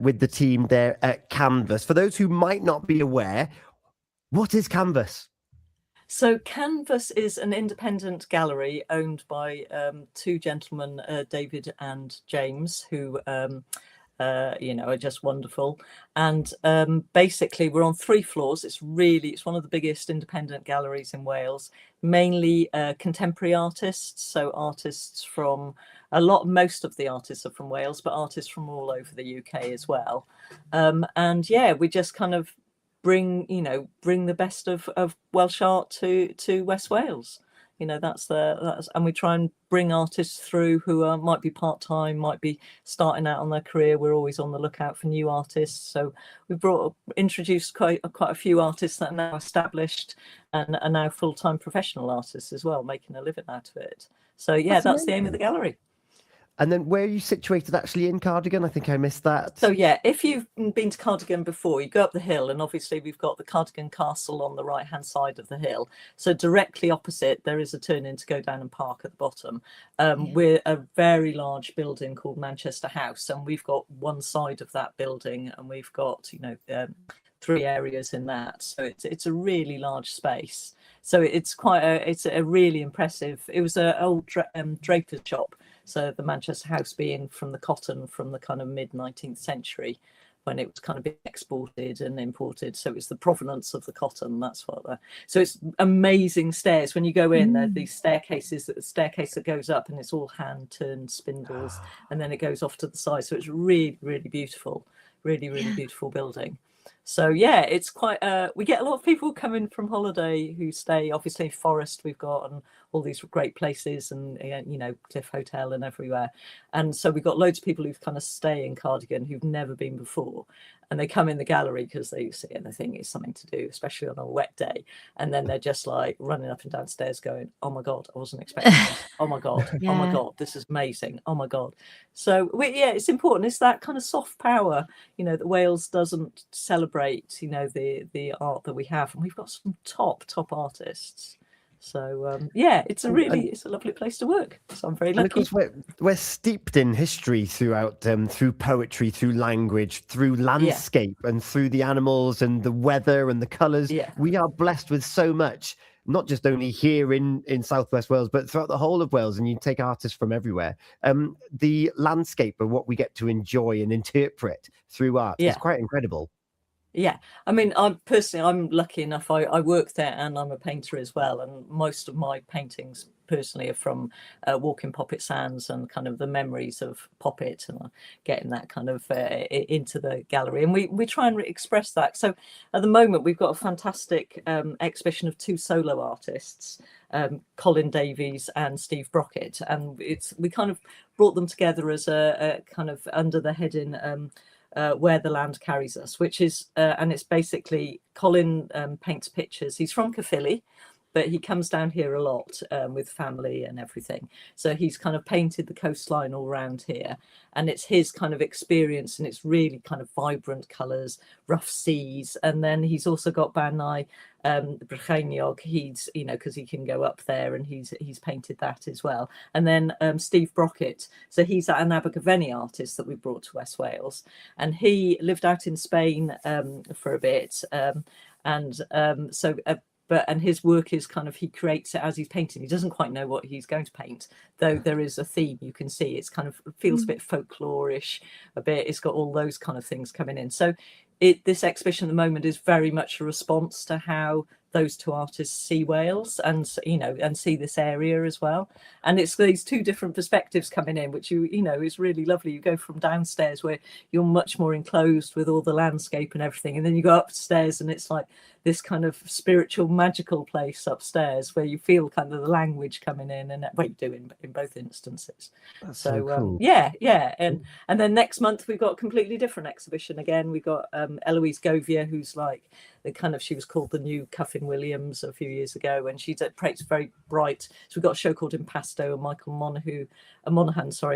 with the team there at Canvas. For those who might not be aware, what is Canvas? So Canvas is an independent gallery owned by two gentlemen, David and James, who are just wonderful. And basically we're on 3 floors. It's one of the biggest independent galleries in Wales, mainly contemporary artists. So artists from most of the artists are from Wales, but artists from all over the UK as well. And yeah, we just kind of bring the best of Welsh art to West Wales. And we try and bring artists through who might be part-time, might be starting out on their career. We're always on the lookout for new artists, so we've introduced quite a few artists that are now established and are now full-time professional artists as well, making a living out of it. So yeah, that's the aim of the gallery. And then where are you situated actually in Cardigan? I think I missed that. So yeah, if you've been to Cardigan before, you go up the hill, and obviously we've got the Cardigan Castle on the right-hand side of the hill. So directly opposite, there is a turn-in to go down and park at the bottom. We're a very large building called Manchester House, and we've got one side of that building, and we've got 3 areas in that. So it's a really large space. So it's a really impressive. It was an old draper's shop. So the Manchester House being from the cotton from the kind of mid-19th century, when it was kind of being exported and imported. So it's the provenance of the cotton. That's what. So it's amazing stairs. When you go in, there are these staircases. The staircase that goes up, and it's all hand-turned spindles, and then it goes off to the side. So it's really, really beautiful. Really, really beautiful building. So yeah, it's quite we get a lot of people coming from holiday who stay, obviously Forest we've got, and all these great places, and Cliff Hotel and everywhere. And so we've got loads of people who kind of stay in Cardigan who've never been before, and they come in the gallery because they see it and they think it's something to do, especially on a wet day. And then they're just like running up and down stairs going, oh my God, I wasn't expecting this. Oh my God, oh my God, this is amazing. Oh my God. So it's important. It's that kind of soft power, that Wales doesn't celebrate, the art that we have. And we've got some top artists. So it's a lovely place to work. So I'm very lucky. And of course, we're steeped in history throughout, through poetry, through language, through landscape, and through the animals and the weather and the colours. Yeah. We are blessed with so much, not just only here in Southwest Wales, but throughout the whole of Wales. And you take artists from everywhere. The landscape of what we get to enjoy and interpret through art is quite incredible. Yeah, I mean, I'm lucky enough. I work there, and I'm a painter as well. And most of my paintings, personally, are from walking Poppet Sands and kind of the memories of Poppet, and getting that kind of into the gallery. And we try and express that. So at the moment, we've got a fantastic exhibition of 2 solo artists, Colin Davies and Steve Brockett, and we kind of brought them together as a kind of under the heading. Where the Land Carries Us, which is and it's basically Colin paints pictures. He's from Caerphilly, but he comes down here a lot with family and everything. So he's kind of painted the coastline all around here, and it's his kind of experience, and it's really kind of vibrant colours, rough seas. And then he's also got Banai Brycheiniog. He's because he can go up there, and he's painted that as well. And then Steve Brockett, so he's an Abergavenny artist that we brought to West Wales, and he lived out in Spain for a bit, and his work is kind of, he creates it as he's painting. He doesn't quite know what he's going to paint, though there is a theme. You can see it's kind of feels a bit folklorish, a bit. It's got all those kind of things coming in. So this exhibition at the moment is very much a response to how those 2 artists see Wales, and and see this area as well. And it's these 2 different perspectives coming in, which is really lovely. You go from downstairs where you're much more enclosed with all the landscape and everything, and then you go upstairs and it's like this kind of spiritual, magical place upstairs where you feel kind of the language coming in, and what you do in both instances. That's so cool. And then next month we've got a completely different exhibition again. We've got Eloise Govia, who's like she was called the new Cuffin Williams a few years ago, and she paints very bright. So we've got a show called Impasto, and Michael Monaghan,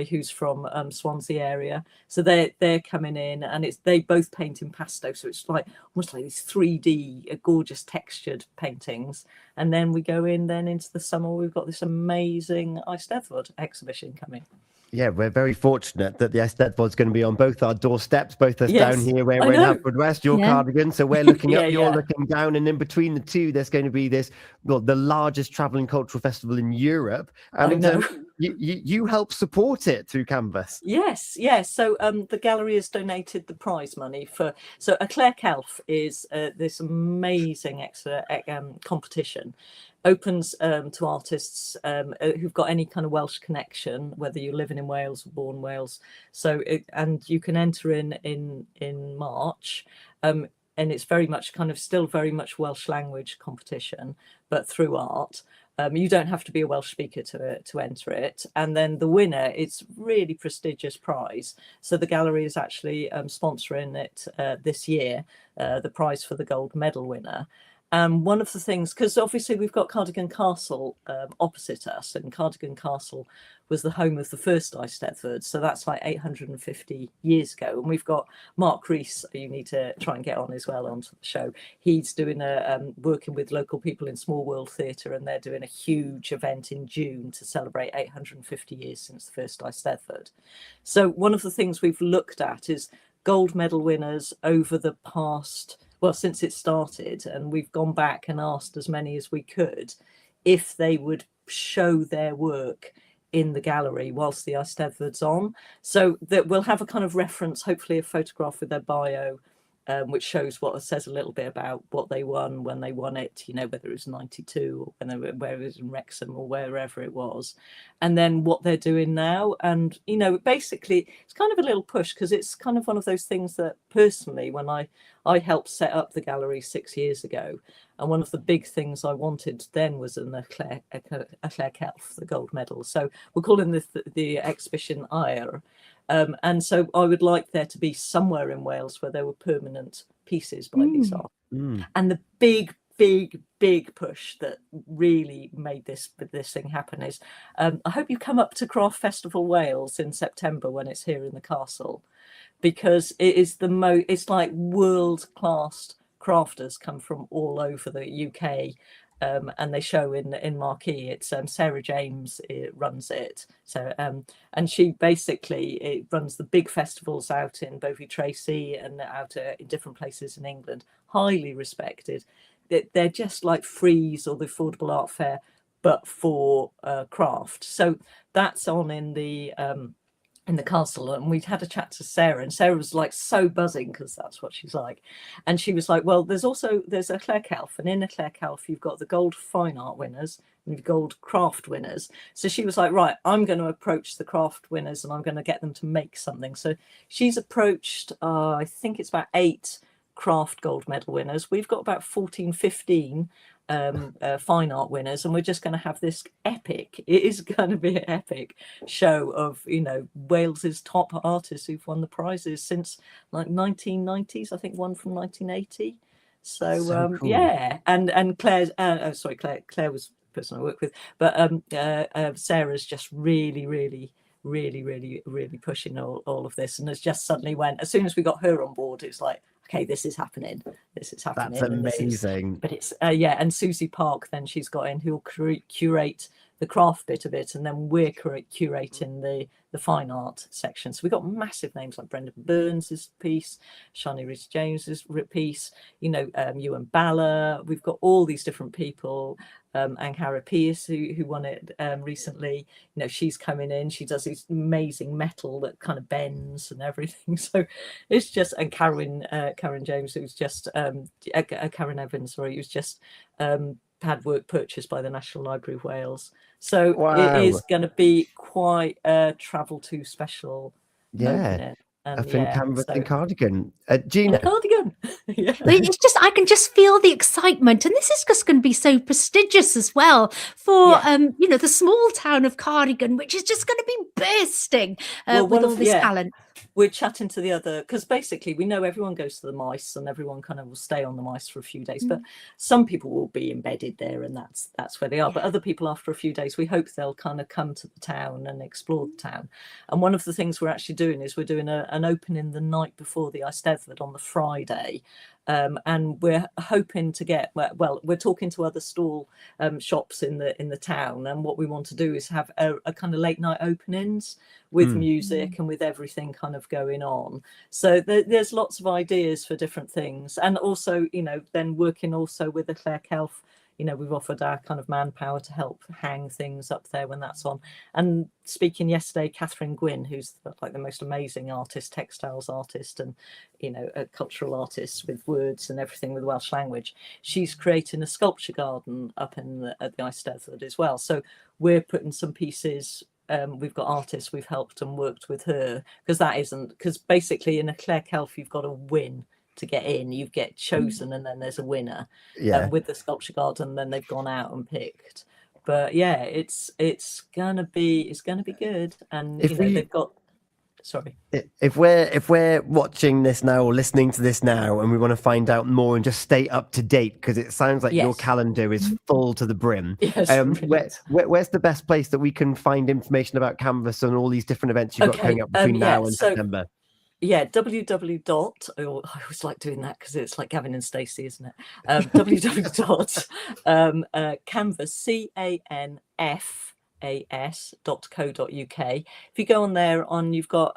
who's from Swansea area. So they're coming in, and they both paint impasto, so it's like almost like these 3D gorgeous textured paintings. And then we go in then into the summer, we've got this amazing Eisteddfod exhibition coming. Yeah, we're very fortunate that the Eisteddfod is going to be on both our doorsteps, both us Yes, down here where I we're in know. Haverfordwest, you're Yeah. Cardigan. So we're looking Yeah, up, you're yeah. looking down, and in between the two, there's going to be this, well, the largest traveling cultural festival in Europe. I And know. you help support it through Canvas. Yes, yes. So the gallery has donated the prize money for. So a Claire Calf is this amazing competition, opens to artists who've got any kind of Welsh connection, whether you're living in Wales or born Wales. So and you can enter in March. And it's very much kind of still very much Welsh language competition, but through art. You don't have to be a Welsh speaker to enter it. And then the winner, it's really prestigious prize. So the gallery is actually sponsoring it this year, the prize for the gold medal winner. One of the things, because obviously we've got Cardigan Castle opposite us, and Cardigan Castle was the home of the first Eisteddfod, so that's like 850 years ago. And we've got Mark Rees, you need to try and get on as well onto the show. He's doing working with local people in Small World Theatre, and they're doing a huge event in June to celebrate 850 years since the first Eisteddfod. So one of the things we've looked at is gold medal winners over the past, well, since it started, and we've gone back and asked as many as we could if they would show their work in the gallery whilst the Eisteddfod's on, so that we'll have a kind of reference, hopefully a photograph with their bio, which shows what says a little bit about what they won, when they won it, you know, whether it was 92 or where it was in Wrexham or wherever it was, and then what they're doing now. And, you know, basically it's kind of a little push, because it's kind of one of those things that personally, when I helped set up the gallery 6 years ago, and one of the big things I wanted then was a Claire Kelf, the gold medal. So we're calling the exhibition Air. And so I would like there to be somewhere in Wales where there were permanent pieces by these artists. And the big push that really made this thing happen is I hope you come up to Craft Festival Wales in September when it's here in the castle, because it is it's like world-class crafters come from all over the UK. And they show in Marquee. It's Sarah James runs it. So and she basically runs the big festivals out in Bovey Tracy and out in different places in England. Highly respected. They're just like Frieze or the Affordable Art Fair, but for craft. So that's on in the castle, and we'd had a chat to Sarah, and Sarah was like so buzzing, because that's what she's like. And she was like, well, there's a Claire Calf, and in a Claire Calf you've got the gold fine art winners and you've gold craft winners. So she was like, right, I'm going to approach the craft winners and I'm going to get them to make something. So she's approached I think it's about 8 craft gold medal winners. We've got about 14, 15 fine art winners, and we're just going to have this epic, it is going to be an epic show of, you know, Wales's top artists who've won the prizes since like 1990s. I think one from 1980. So cool. Yeah, and Claire's Claire was the person I work with, but Sarah's just really pushing all of this, and has just suddenly went, as soon as we got her on board, it's like, okay, this is happening. That's amazing. But it's and Susie Park, then she's got in, who'll curate the craft bit of it, and then we're curating the fine art section. So we've got massive names like Brendan Burns's piece, Shani Rhys James's piece, you know, Ewan Balla. We've got all these different people. Ankara Pierce, who won it recently, you know, she's coming in. She does this amazing metal that kind of bends and everything. So it's just, and Karen James, who's just Karen Evans, sorry, who's just had work purchased by the National Library of Wales. So It is going to be quite a travel to special. Yeah. I think Canvas and Cardigan. Gina. Cardigan. Yeah. It's just, I can just feel the excitement, and this is just going to be so prestigious as well for you know, the small town of Cardigan, which is just going to be bursting with all this talent. We're chatting to the other, because basically we know everyone goes to the mice and everyone kind of will stay on the mice for a few days, but some people will be embedded there, and that's where they are. But other people, after a few days, we hope they'll kind of come to the town and explore the town. And one of the things we're actually doing is we're doing an opening the night before the Eisteddfod on the Friday, and we're hoping to get, well, we're talking to other stall shops in the town, and what we want to do is have a kind of late night openings with music and with everything kind of going on. So there's lots of ideas for different things, and also, you know, then working also with the Clare Kelf. You know, we've offered our kind of manpower to help hang things up there when that's on. And speaking yesterday, Catherine Gwynn, who's like the most amazing artist, textiles artist, and, you know, a cultural artist with words and everything with Welsh language, she's creating a sculpture garden up at the Eisteddfod as well. So we're putting some pieces. We've got artists we've helped and worked with her, because basically in a Clare Kelf you've got to win to get in. You get chosen and then there's a winner. With the sculpture garden, then they've gone out and picked. But yeah, it's gonna be good. And they've got, sorry, if we're watching this now or listening to this now and we want to find out more and just stay up to date, because it sounds like your calendar is full to the brim. Where's the best place that we can find information about Canfas and all these different events you've got coming up between now and September? Yeah, www. I always like doing that because it's like Gavin and Stacey, isn't it? Canfas.co.uk. If you go on there, you've got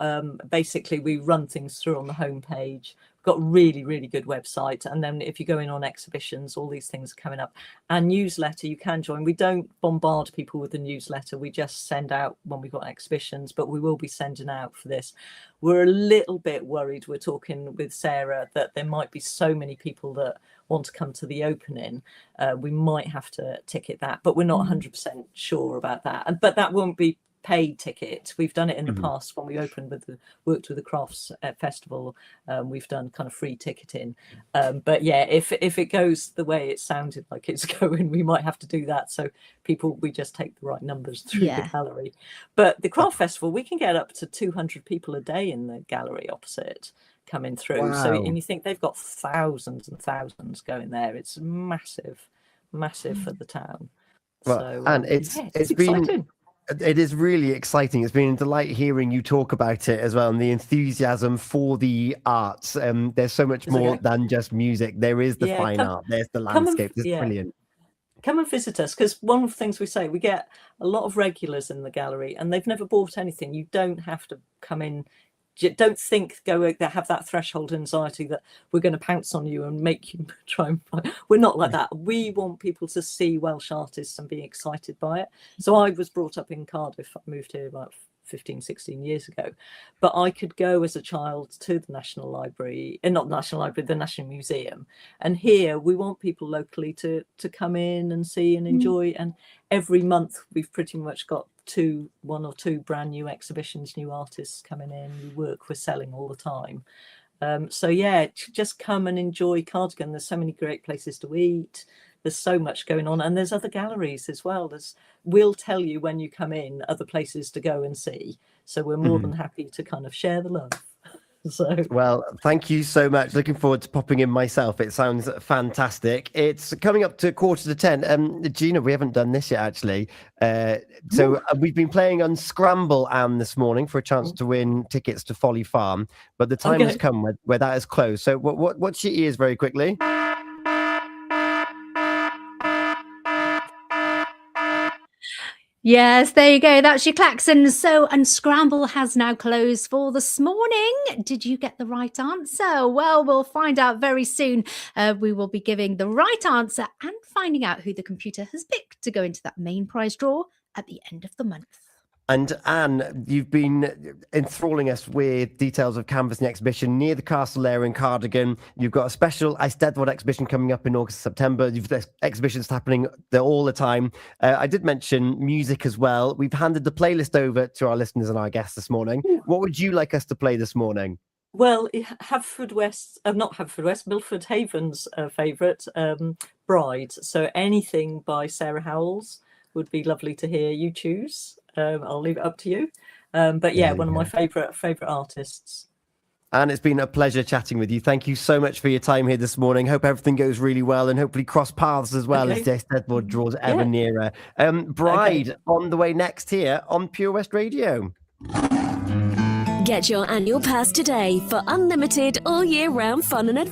basically we run things through on the homepage. Got really, really good website, and then if you go in on exhibitions, all these things are coming up. Our newsletter, you can join. We don't bombard people with the newsletter, we just send out when we've got exhibitions, but we will be sending out for this. We're a little bit worried, we're talking with Sarah, that there might be so many people that want to come to the opening. We might have to ticket that, but we're not 100% sure about that. But that won't be paid ticket. We've done it in the past when we worked with the Crofts Festival. We've done kind of free ticketing, but yeah, if it goes the way it sounded like it's going, we might have to do that, so we just take the right numbers through the gallery. But the Craft Festival, we can get up to 200 people a day in the gallery opposite coming through. So, and you think they've got thousands and thousands going there. It's massive for the town. Well, so and it's been exciting. It is really exciting. It's been a delight hearing you talk about it as well, and the enthusiasm for the arts. There's so much more than just music. There is the fine art. There's the landscape. It's brilliant. Come and visit us, because one of the things we say, we get a lot of regulars in the gallery and they've never bought anything. You don't have to come in. Don't have that threshold anxiety that we're going to pounce on you and make you try and find. We're not like that. We want people to see Welsh artists and be excited by it. So I was brought up in Cardiff. I moved here about 15, 16 years ago, but I could go as a child to the National Library, not the National Library, the National Museum. And here we want people locally to come in and see and enjoy. And every month we've pretty much got one or two brand new exhibitions, new artists coming in, new work we're selling all the time. So yeah, just come and enjoy Cardigan. There's so many great places to eat. There's so much going on, and there's other galleries as well. We'll tell you when you come in other places to go and see. So we're more than happy to kind of share the love. So well, thank you so much. Looking forward to popping in myself. It sounds fantastic. It's coming up to 9:45. Gina, we haven't done this yet actually. So we've been playing Unscramble this morning for a chance to win tickets to Folly Farm, but the time has come where that is closed. So what's your ears very quickly? Yes, there you go. That's your klaxon. So Unscramble has now closed for this morning. Did you get the right answer? Well, we'll find out very soon. We will be giving the right answer and finding out who the computer has picked to go into that main prize draw at the end of the month. And Anne, you've been enthralling us with details of Canfas and the exhibition near the castle there in Cardigan. You've got a special Eisteddfod exhibition coming up in August, September. You've got exhibitions happening there all the time. I did mention music as well. We've handed the playlist over to our listeners and our guests this morning. What would you like us to play this morning? Well, Milford Haven's favourite, Bride. So anything by Sarah Howells would be lovely to hear you choose. I'll leave it up to you. But yeah, one of my favourite artists. And it's been a pleasure chatting with you. Thank you so much for your time here this morning. Hope everything goes really well and hopefully cross paths as well as the Eisteddfod draws ever nearer. Bride on the way next here on Pure West Radio. Get your annual pass today for unlimited all year round fun and adventure.